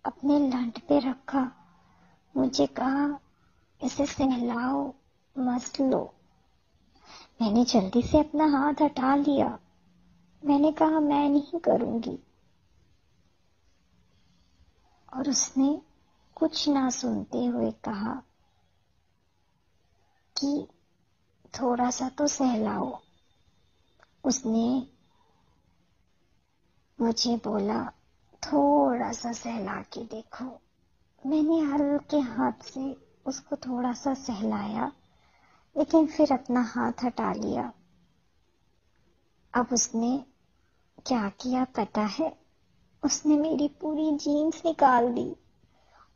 اپنے لنڈ پہ رکھا، مجھے کہا اسے سہلاؤ، مست لو۔ میں نے جلدی سے اپنا ہاتھ ہٹا لیا۔ میں نے کہا میں نہیں کروں گی، اور اس نے کچھ نہ سنتے ہوئے کہا کہ تھوڑا سا تو سہلاؤ۔ اس نے مجھے بولا تھوڑا سا سہلا کے دیکھو۔ میں نے ہلکے ہاتھ سے اس کو تھوڑا سا سہلایا، لیکن پھر اپنا ہاتھ ہٹا لیا۔ اب اس نے کیا کیا پتا ہے؟ اس نے میری پوری جینس نکال دی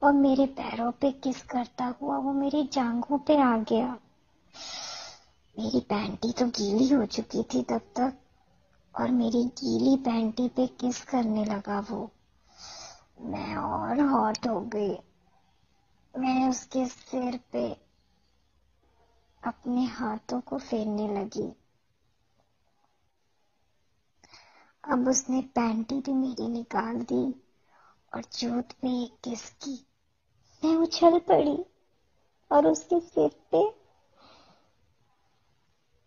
اور میرے پیروں پہ کس کرتا ہوا وہ میری جانگھوں پہ آ گیا۔ میری پینٹی تو گیلی ہو چکی تھی تب تک، اور میری گیلی پینٹی پہ کس کرنے لگا وہ۔ میں اور ہاٹ ہو گئی۔ میں اس کے سر پہ اپنے ہاتھوں کو پھیرنے لگی۔ اب اس نے پینٹی بھی میری نکال دی اور چوٹ پہ ایک کس کی۔ میں اچھل پڑی اور اس کے سر پہ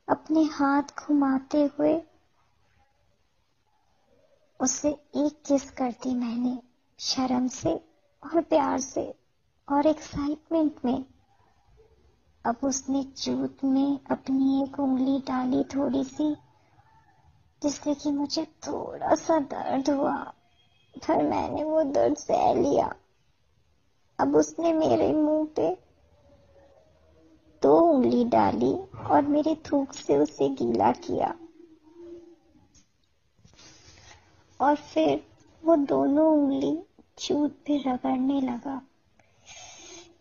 اپنے ہاتھ گھماتے ہوئے اسے ایک کس کرتی میں نے، شرم سے اور پیار سے اور ایکسائٹمنٹ میں۔ اب اس نے چوٹ میں اپنی ایک انگلی ڈالی تھوڑی سی، جس سے کہ مجھے تھوڑا سا درد ہوا، پھر میں نے وہ درد سہ لیا۔ اب اس نے میرے منہ پہ 2 انگلی ڈالی اور میری تھوک سے اسے گیلا کیا، اور پھر وہ دونوں انگلی چوٹ پہ رگڑنے لگا۔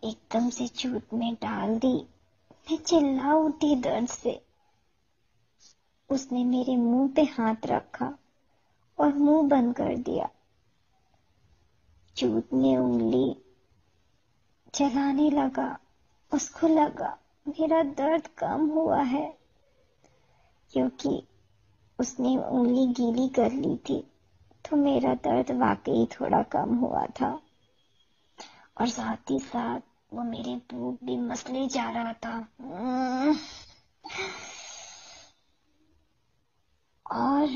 ایک دم سے چوٹ میں ڈال دی۔ میں چلا اٹھی درد سے۔ اس نے میرے منہ پہ ہاتھ رکھا اور منہ بند کر دیا۔ چوٹ میں انگلی چلانے لگا۔ اس کو لگا میرا درد کم ہوا ہے، کیونکہ اس نے انگلی گیلی کر لی تھی، تو میرا درد واقعی تھوڑا کم ہوا تھا، اور ساتھ ہی ساتھ وہ میرے بوب بھی مسلے جا رہا تھا۔ اور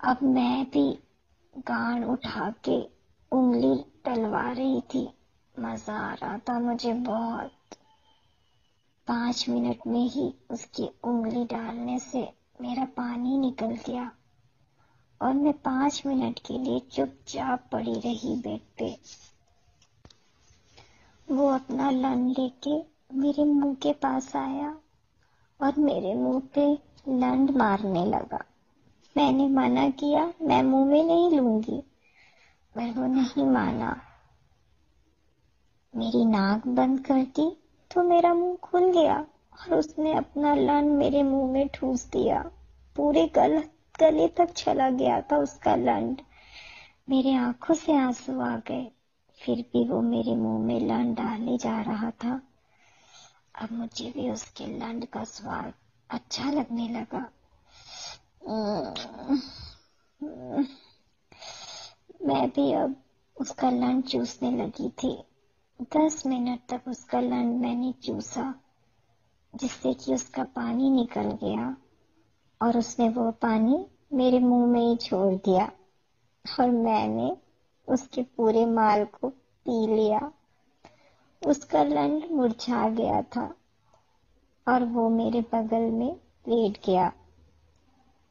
اب میں بھی گان اٹھا کے انگلی ڈلوا رہی تھی۔ مزہ آ رہا تھا مجھے بہت۔ 5 منٹ میں ہی اس کی انگلی ڈالنے سے میرا پانی نکل گیا، اور میں 5 منٹ کے لیے چپ چاپ پڑی رہی بیڈ پہ۔ وہ اپنا لن لے کے میرے منہ کے پاس آیا اور میرے منہ پہ لنڈ مارنے لگا۔ میں نے منع کیا، میں منہ میں نہیں لوں گی، پر وہ نہیں مانا۔ میری ناک بند کر دی تو میرا منہ کھل گیا، اور اس نے اپنا لنڈ میرے منہ میں ٹھوس دیا۔ پورے گلے تک چلا گیا تھا اس کا لنڈ۔ میرے آنکھوں سے آنسو آ گئے، پھر بھی وہ میرے منہ میں لنڈ ڈالنے جا رہا تھا۔ اب مجھے بھی اس کے لنڈ کا سواد اچھا لگنے لگا۔ میں بھی اب اس کا لنڈ چوسنے لگی تھی۔ 10 منٹ تک اس کا لنڈ میں نے چوسا، جس سے کہ اس کا پانی نکل گیا، اور اس نے وہ پانی میرے منہ میں ہی چھوڑ دیا، اور میں نے اس کے پورے مال کو پی لیا۔ اس کا لنڈ مرجھا گیا تھا، اور وہ میرے بغل میں لیٹ گیا۔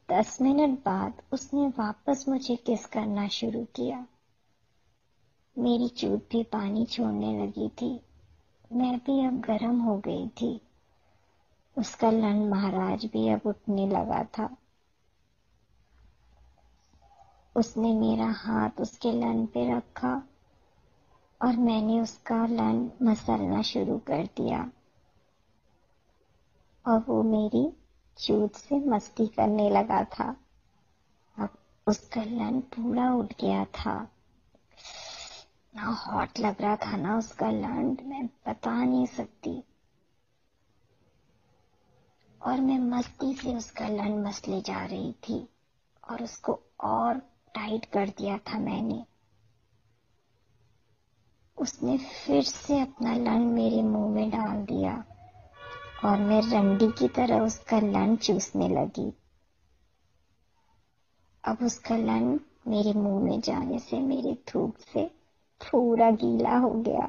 10 منٹ بعد اس نے واپس مجھے کس کرنا شروع کیا۔ میری چوٹ بھی پانی چھوڑنے لگی تھی۔ میں بھی اب گرم ہو گئی تھی۔ اس کا لنڈ مہاراج بھی اب اٹھنے لگا تھا۔ اس نے میرا ہاتھ اس کے لنڈ پہ رکھا، اور میں نے اس کا لنڈ مسلنا شروع کر دیا، اور وہ میری چوٹ سے مستی کرنے لگا تھا۔ اب اس کا لنڈ پورا اٹھ گیا تھا۔ اتنا ہاٹ لگ رہا تھا نا اس کا لنڈ، میں بتا نہیں سکتی۔ اور میں مستی سے اس کا لنڈ مسلے جا رہی تھی، اور اس کو اور ٹائٹ کر دیا تھا میں نے۔ اس نے پھر سے اپنا لنڈ میرے منہ میں ڈال دیا اور میں رنڈی کی طرح اس کا لنڈ چوسنے لگی۔ اب اس کا لنڈ میرے منہ میں جانے سے میرے تھوک سے پورا گیلا ہو گیا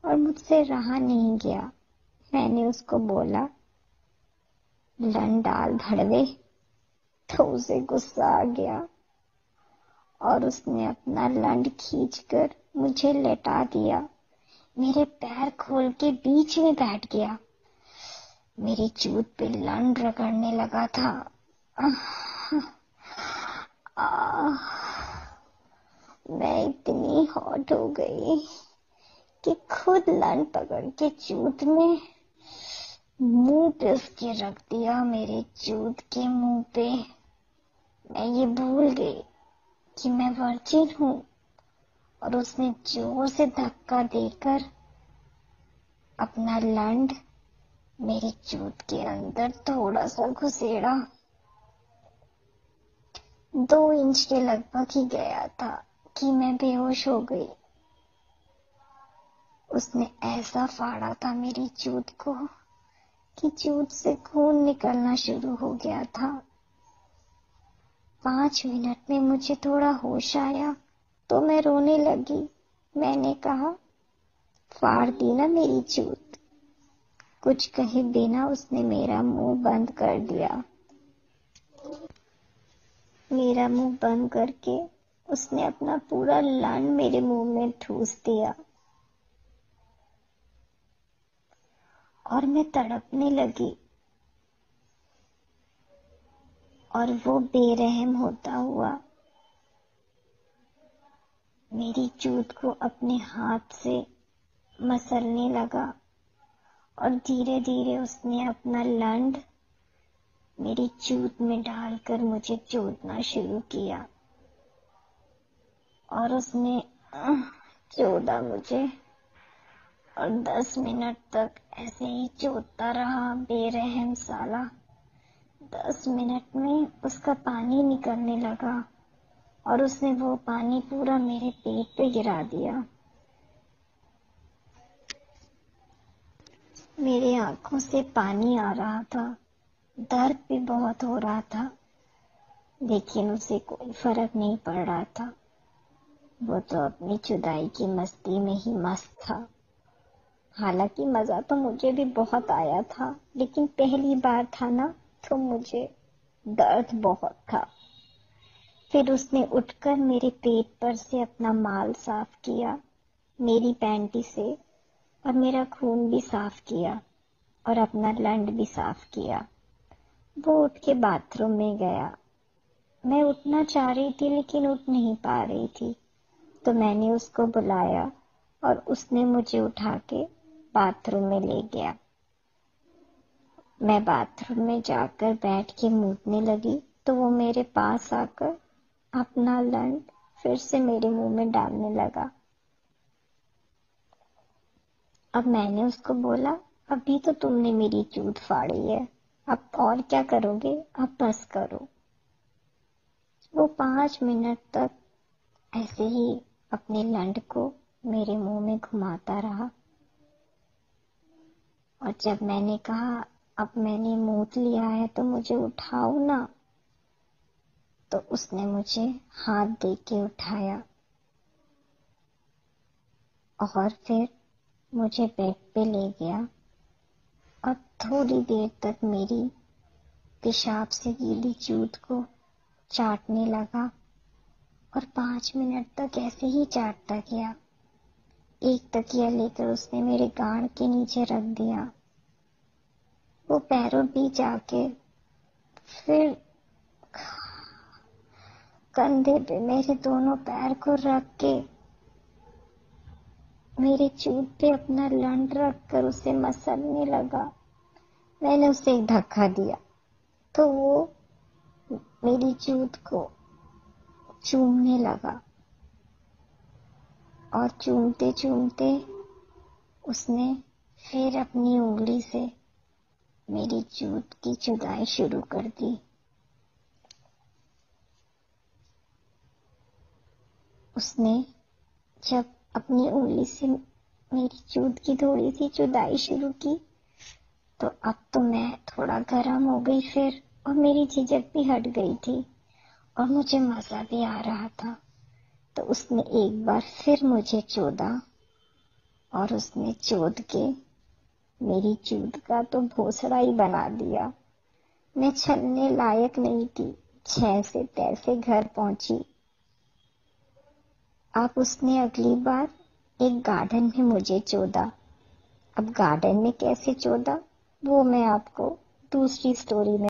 اور مجھ سے رہا نہیں گیا۔ میں نے اس کو بولا، لنڈ ڈال دھڑوے، تو اسے غصہ آ گیا اور اس نے اپنا لنڈ کھینچ کر مجھے لٹا دیا، میرے پیر کھول کے بیچ میں بیٹھ گیا، میری چوت پہ لنڈ رگڑنے لگا تھا۔ میں اتنی ہاٹ ہو گئی کہ خود لنڈ پکڑ کے چوت میں منہ پہ اس کے رکھ دیا، میرے چوت کے منہ پہ۔ میں یہ بھول گئی کہ میں ورجن ہوں اور اس نے زور سے دھکا دے کر اپنا لنڈ میری چوت کے اندر تھوڑا سا گھسیڑا۔ 2 انچ کے لگ بھگ ہی گیا تھا کہ میں بے ہوش ہو گئی۔ اس نے ایسا پھاڑا تھا میری چوت کو کہ چوت سے خون نکلنا شروع ہو گیا تھا۔ 5 منٹ میں مجھے تھوڑا ہوش آیا تو میں رونے لگی۔ میں نے کہا، پھاڑ دی نا میری چوت۔ کچھ کہے بنا اس نے میرا منہ بند کر دیا۔ میرا منہ بند کر کے اس نے اپنا پورا لنڈ میرے منہ میں ٹھوس دیا اور میں تڑپنے لگی، اور وہ بے رحم ہوتا ہوا میری چوت کو اپنے ہاتھ سے مسلنے لگا اور دھیرے دھیرے اس نے اپنا لنڈ میری چوت میں ڈال کر مجھے چوتنا شروع کیا، اور اس نے چودا مجھے، اور 10 منٹ تک ایسے ہی چوتتا رہا بے رحم سالا۔ 10 منٹ میں اس کا پانی نکلنے لگا اور اس نے وہ پانی پورا میرے پیٹ پہ گرا دیا۔ میرے آنکھوں سے پانی آ رہا تھا، درد بھی بہت ہو رہا تھا، لیکن اسے کوئی فرق نہیں پڑ رہا تھا۔ وہ تو اپنی چدائی کی مستی میں ہی مست تھا۔ حالانکہ مزہ تو مجھے بھی بہت آیا تھا، لیکن پہلی بار تھا نا تو مجھے درد بہت تھا۔ پھر اس نے اٹھ کر میرے پیٹ پر سے اپنا مال صاف کیا، میری پینٹی سے، اور میرا خون بھی صاف کیا اور اپنا لنڈ بھی صاف کیا۔ وہ اٹھ کے باتھ روم میں گیا۔ میں اٹھنا چاہ رہی تھی لیکن اٹھ نہیں پا رہی تھی، تو میں نے اس کو بلایا اور اس نے مجھے اٹھا کے باتھ روم میں لے گیا۔ میں باتھ روم میں جا کر بیٹھ کے موتنے لگی تو وہ میرے پاس آ کر اپنا لنڈ پھر سے میرے منہ میں ڈالنے لگا۔ اب میں نے اس کو بولا، ابھی تو تم نے میری چوت پھاڑی ہے، اب اور کیا کرو گے، اب بس کرو۔ وہ 5 منٹ تک ایسے ہی اپنے لنڈ کو میرے منہ میں گھماتا رہا، اور جب میں نے کہا اب میں نے موت لیا ہے تو مجھے اٹھاؤ نا، تو اس نے مجھے ہاتھ دے کے اٹھایا اور پھر مجھے بیڈ پہ لے گیا اور تھوڑی دیر تک میری پیشاب سے گیلی چوت کو چاٹنے لگا، اور 5 منٹ تک ایسے ہی چاٹتا گیا۔ ایک تکیہ لے کر اس نے میرے گاڑ کے نیچے رکھ دیا۔ وہ پیروں بھی جا کے پھر کندھے پہ میرے دونوں پیر کو رکھ کے میرے چوت پہ اپنا لنڈ رکھ کر اسے مسلنے لگا۔ میں نے اسے ایک دھکا دیا تو وہ میری چوت کو چومنے لگا، اور چومتے چومتے اس نے پھر اپنی انگلی سے میری چوت کی چدائی شروع کر دی۔ اس نے جب اپنی انگلی سے میری چود کی تھوڑی سی چدائی شروع کی، تو اب تو میں تھوڑا گرم ہو گئی پھر، اور میری جھجک بھی ہٹ گئی تھی اور مجھے مزہ بھی آ رہا تھا۔ تو اس نے ایک بار پھر مجھے چودا، اور اس نے چود کے میری چود کا تو بھوسڑا ہی بنا دیا۔ میں چھلنے لائق نہیں تھی، 6 سے تیسے گھر پہنچی۔ اب اس نے اگلی بار ایک گارڈن میں مجھے چودا۔ اب گارڈن میں کیسے چودا وہ میں آپ کو دوسری سٹوری میں